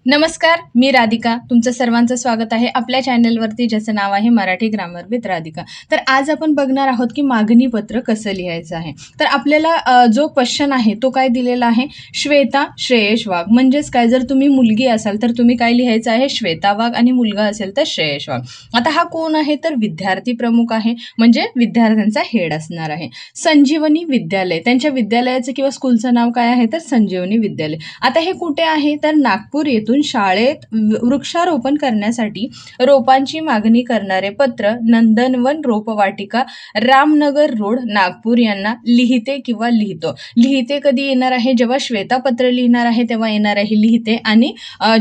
नमस्कार, मी राधिका. तुमचं सर्वांचं स्वागत आहे आपल्या चॅनलवरती, ज्याचं नाव आहे मराठी ग्रामर विथ राधिका. तर आज आपण बघणार आहोत की मागणी पत्र कसं लिहायचं आहे. तर आपल्याला जो क्वेश्चन आहे तो काय दिलेला आहे, श्वेता श्रेयश वाघ. म्हणजेच काय, जर तुम्ही मुलगी असाल तर तुम्ही काय लिहायचं आहे, श्वेता वाघ, आणि मुलगा असेल तर श्रेयश वाघ. आता हा कोण आहे, तर विद्यार्थी प्रमुख आहे, म्हणजे विद्यार्थ्यांचा हेड असणार आहे. संजीवनी विद्यालय, त्यांच्या विद्यालयाचं किंवा स्कूलचं नाव काय आहे, तर संजीवनी विद्यालय. आता हे कुठे आहे, तर नागपूर येथून शाळेत वृक्षारोपण करण्यासाठी रोपांची मागणी करणारे पत्र नंदनवन रोपवाटिका, रामनगर रोड, नागपूर यांना लिहिते किंवा लिहितो. लिहिते कधी येणार आहे, जेव्हा श्वेता पत्र लिहिणार आहे तेव्हा येणार आहे लिहिते, आणि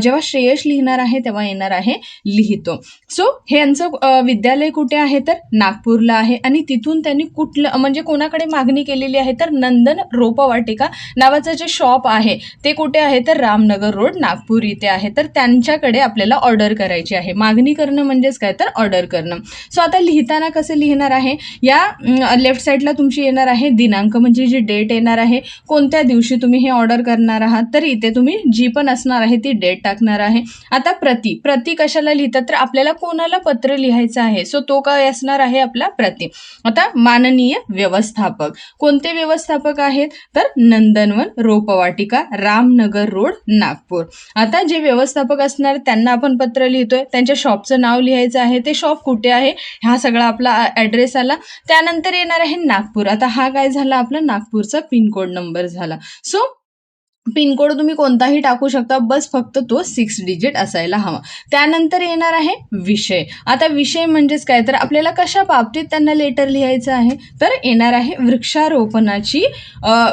जेव्हा श्रेयश लिहिणार आहे तेव्हा येणार आहे लिहितो. सो हे यांचं विद्यालय कुठे आहे, तर नागपूरला आहे. आणि तिथून त्यांनी कुठलं, म्हणजे कोणाकडे मागणी केलेली आहे, तर नंदन रोपवाटिका नावाचं जे शॉप आहे ते कुठे आहे, तर रामनगर रोड, नागपूर इथे आहे. तर त्यांच्याकडे आपल्याला ऑर्डर करायची आहे. मागणी करणं म्हणजेच काय, तर ऑर्डर करणं. सो आता लिहिताना कसं लिहिणार आहे, या लेफ्ट साईडला तुमची येणार आहे दिनांक, म्हणजे जी डेट येणार आहे, कोणत्या दिवशी तुम्ही हे ऑर्डर करणार आहात, तर इथे तुम्ही जी पण असणार आहे ती डेट टाकणार आहे. आता प्रति कशाला लिहितात, तर आपल्याला कोणाला पत्र लिहायचं आहे, सो तो काय असणार आहे, आपला प्रति. आता माननीय व्यवस्थापक, कोणते व्यवस्थापक आहेत, तर नंदनवन रोपवाटिका, रामनगर रोड, नागपूर. आता जे व्यवस्थापक असणार त्यांना आपण पत्र लिहितोय, त्यांच्या शॉपचं नाव लिहायचं आहे, ते शॉप कुठे आहे, हा सगळा आपला ॲड्रेस आला. त्यानंतर येणार आहे नागपूर. आता हा काय झाला, आपला नागपूरचा पिनकोड नंबर झाला. सो पिनकोड तुम्ही कोणताही टाकू शकता, बस फक्त तो 6 डिजिट असायला हवा. त्यानंतर येणार आहे विषय. आता विषय म्हणजेच काय, तर आपल्याला कशा बाबतीत त्यांना लेटर लिहायचं आहे, तर येणार आहे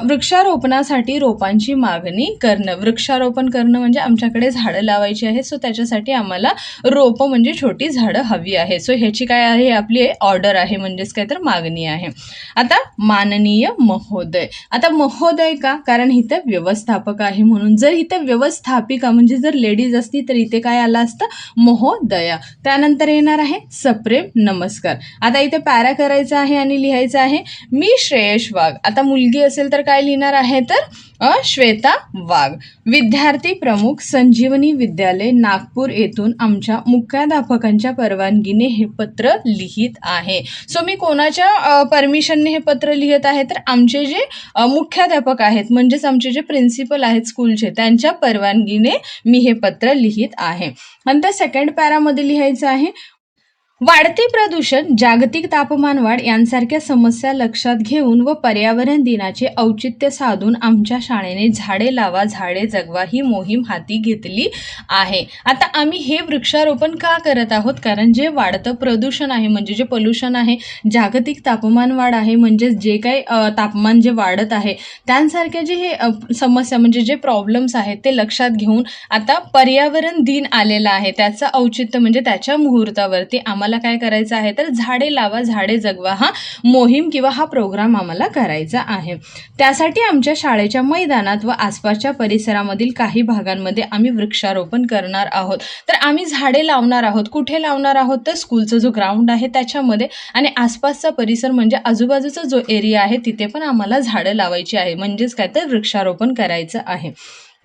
वृक्षारोपणासाठी रोपांची मागणी करणं. वृक्षारोपण करणं म्हणजे आमच्याकडे झाडं लावायची आहे, सो त्याच्यासाठी आम्हाला रोपं म्हणजे छोटी झाडं हवी आहे. सो ह्याची काय आहे, आपली ऑर्डर आहे, म्हणजेच काय, तर मागणी आहे. आता माननीय महोदय. आता महोदय का, कारण इथं व्यवस्थापक आहे म्हणून. जर इथे व्यवस्थापिका म्हणजे जर लेडीज असती तर इथे काय आलं असतं, महोदया. त्यानंतर येणार आहे सप्रेम नमस्कार. आता इथे पॅरा करायचा आहे आणि लिहायचं आहे, मी श्रेयश वाघ. आता मुलगी असेल तर काय लिहिणार आहे, तर श्वेता वाघ. विद्यार्थी प्रमुख, संजीवनी विद्यालय, नागपूर येथून आमच्या मुख्याध्यापकांच्या परवानगीने हे पत्र लिहित आहे. सो मी कोणाच्या परमिशनने हे पत्र लिहित आहे, तर आमचे जे मुख्याध्यापक आहेत, म्हणजेच आमचे जे प्रिन्सिपल आहेत स्कूलचे, त्यांच्या परवानगीने मी हे पत्र लिहित आहे. नंतर सेकंड पॅरामध्ये लिहायचं आहे, वाढते प्रदूषण, जागतिक तापमान वाढ यांसारख्या समस्या लक्षात घेऊन व पर्यावरण दिनाचे औचित्य साधून आमच्या शाळेने झाडे लावा झाडे जगवा ही मोहीम हाती घेतली आहे. आता आम्ही हे वृक्षारोपण का करत आहोत, कारण जे वाढतं प्रदूषण आहे, म्हणजे जे पोल्युशन आहे, जागतिक तापमान वाढ आहे, म्हणजे जे काही तापमान जे वाढत आहे त्यांसारख्या जे हे समस्या, म्हणजे जे प्रॉब्लेम्स आहेत ते लक्षात घेऊन आता पर्यावरण दिन आलेला आहे, त्याचं औचित्य म्हणजे त्याच्या मुहूर्तावरती आम्हाला काय करायचं आहे, तर झाडे लावा झाडे जगवा हा मोहीम किंवा हा प्रोग्राम आम्हाला करायचा आहे. त्यासाठी आमच्या शाळेच्या मैदानात व आसपासच्या परिसरामधील काही भागांमध्ये आम्ही वृक्षारोपण करणार आहोत. तर आम्ही झाडे लावणार आहोत. कुठे लावणार आहोत, तर स्कूलचं जो ग्राउंड आहे त्याच्यामध्ये, आणि आसपासचा परिसर म्हणजे आजूबाजूचा जो एरिया आहे तिथे पण आम्हाला झाडं लावायची आहे, म्हणजेच काय, तर वृक्षारोपण करायचं आहे.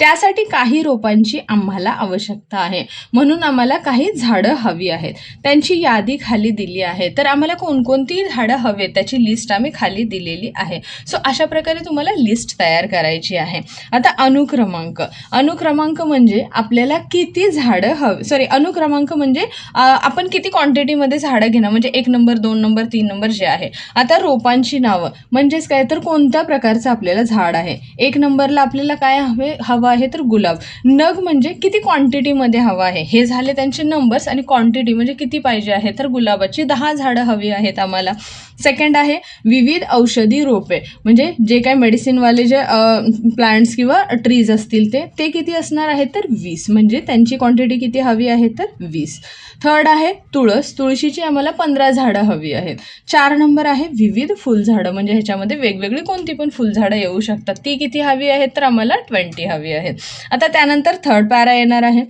त्यासाठी काही रोपांची आम्हाला आवश्यकता आहे, म्हणून आम्हाला काही झाडं हवी आहेत. त्यांची यादी खाली दिली आहे. तर आम्हाला कोणकोणती झाडं हवी आहेत त्याची लिस्ट आम्ही खाली दिलेली आहे. सो अशा प्रकारे तुम्हाला लिस्ट तयार करायची आहे. आता अनुक्रमांक म्हणजे आपल्याला किती झाडं अनुक्रमांक म्हणजे आपण किती क्वांटिटीमध्ये झाडं घेणं, म्हणजे 1 नंबर 2 नंबर 3 नंबर जे आहे. आता रोपांची नावं म्हणजेच काय, तर कोणत्या प्रकारचं आपल्याला झाड आहे. 1 नंबरला आपल्याला काय हवं आहे, तर गुलाब. नग म्हणजे किती क्वांटिटीमध्ये हवा आहे, हे झाले त्यांचे नंबर्स. आणि क्वांटिटी म्हणजे किती पाहिजे आहे, तर गुलाबाची 10 झाडं हवी आहेत आम्हाला. सेकंड आहे विविध औषधी रोपे, म्हणजे जे काही मेडिसिनवाले जे प्लांट्स किंवा ट्रीज असतील ते किती असणार आहेत, तर 20, म्हणजे त्यांची क्वांटिटी किती हवी आहे, तर 20. थर्ड आहे तुळशीची आम्हाला 15 झाडं हवी आहेत. 4 नंबर आहे विविध फुलझाडं, म्हणजे ह्याच्यामध्ये वेगवेगळी कोणती पण फुलझाडं येऊ शकतात, ती किती हवी आहेत, तर आम्हाला 20 हवी आहेत. आता त्यानंतर थर्ड पॅरा येणार आहे,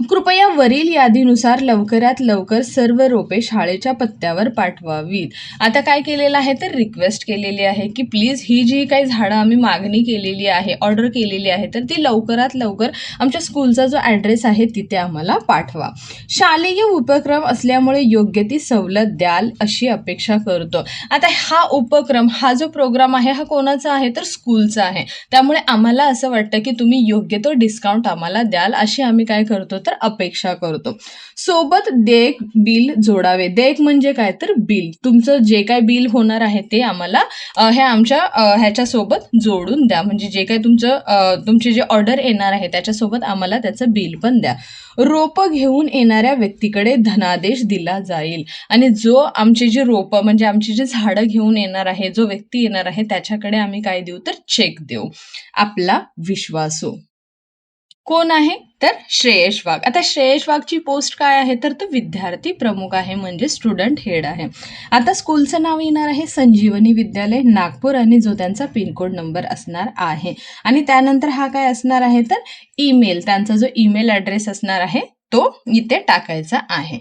कृपया वरील यादीनुसार लवकरात लवकर सर्व रोपे शाळेच्या पत्त्यावर पाठवावीत. आता काय केलेलं आहे तर रिक्वेस्ट केलेली आहे की प्लीज ही जी काही झाडं आम्ही मागणी केलेली आहे, ऑर्डर केलेली आहे, तर ती लवकरात लवकर आमच्या स्कूलचा जो ॲड्रेस आहे तिथे आम्हाला पाठवा. शालेय उपक्रम असल्यामुळे योग्य ती सवलत द्याल अशी अपेक्षा करतो. आता हा उपक्रम, हा जो प्रोग्राम आहे, हा कोणाचा आहे तर स्कूलचा आहे. त्यामुळे आम्हाला असं वाटतं की तुम्ही योग्य तो डिस्काउंट आम्हाला द्याल अशी आम्ही काय करतो तर अपेक्षा करतो. सोबत देयक बिल जोडावे. देयक म्हणजे काय तर बिल. तुमचं जे काय बिल होणार आहे ते आम्हाला हे आमच्या ह्याच्यासोबत जोडून द्या. म्हणजे जे काही तुमची जे ऑर्डर येणार आहे त्याच्यासोबत आम्हाला त्याचं बिल पण द्या. रोपं घेऊन येणाऱ्या व्यक्तीकडे धनादेश दिला जाईल आणि जो आमची जी रोपं म्हणजे आमची जी झाडं घेऊन येणार आहे, जो व्यक्ती येणार आहे त्याच्याकडे आम्ही काय देऊ तर चेक देऊ. आपला विश्वासू कोण आहे तर श्रेयश वाघ. आता श्रेयश वाघची पोस्ट काय आहे तर तो विद्यार्थी प्रमुख आहे, म्हणजे स्टुडंट हेड आहे. आता स्कूलचं नाव येणार आहे संजीवनी विद्यालय नागपूर आणि जो त्यांचा पिनकोड नंबर असणार आहे. आणि त्यानंतर हा काय असणार आहे तर ईमेल, त्यांचा जो ईमेल ॲड्रेस असणार आहे तो इथे टाकायचा आहे.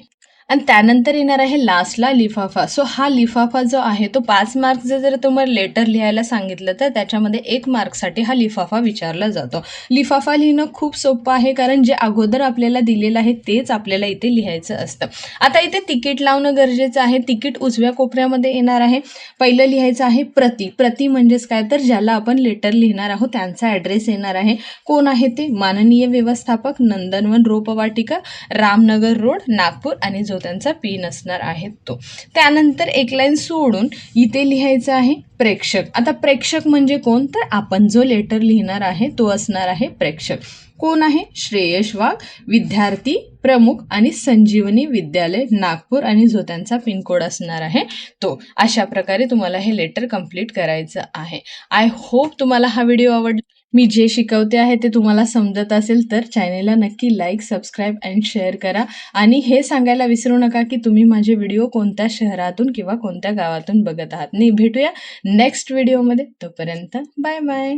आणि त्यानंतर येणार आहे लास्टला लिफाफा. सो हा लिफाफा जो आहे तो 5 मार्क्सचं जर तुम्हाला लेटर लिहायला सांगितलं तर त्याच्यामध्ये 1 मार्कसाठी हा लिफाफा विचारला जातो. लिफाफा लिहिणं खूप सोपं आहे, कारण जे अगोदर आपल्याला दिलेलं आहे तेच आपल्याला इथे लिहायचं असतं. आता इथे तिकीट लावणं गरजेचं आहे. तिकीट उजव्या कोपऱ्यामध्ये येणार आहे. पहिलं लिहायचं आहे प्रति. प्रति म्हणजेच काय तर ज्याला आपण लेटर लिहिणार आहोत त्यांचा ॲड्रेस येणार आहे. कोण आहे ते माननीय व्यवस्थापक नंदनवन रोपवाटिका रामनगर रोड नागपूर आणि जो त्यांचा पिन असणार आहे तो. त्यानंतर एक लाईन सोडून इथे लिहायचं आहे प्रेक्षक. आता प्रेक्षक म्हणजे कोण तर आपण जो लेटर लिहिणार आहे तो असणार आहे प्रेक्षक. कोण आहे श्रेयश वाघ, विद्यार्थी प्रमुख आणि संजीवनी विद्यालय नागपूर आणि जो त्यांचा पिनकोड असणार आहे तो. अशा प्रकारे तुम्हाला हे लेटर कंप्लीट करायचं आहे. आय होप तुम्हाला हा व्हिडिओ आवडला. मी जे शिकवते आहे ते तुम्हाला समजत असेल तर चॅनेलला नक्की लाईक, सबस्क्राईब अँड शेअर करा. आणि हे सांगायला विसरू नका की तुम्ही माझे व्हिडिओ कोणत्या शहरातून किंवा कोणत्या गावातून बघत आहात. भेटूया नेक्स्ट व्हिडिओमध्ये. तोपर्यंत बाय बाय.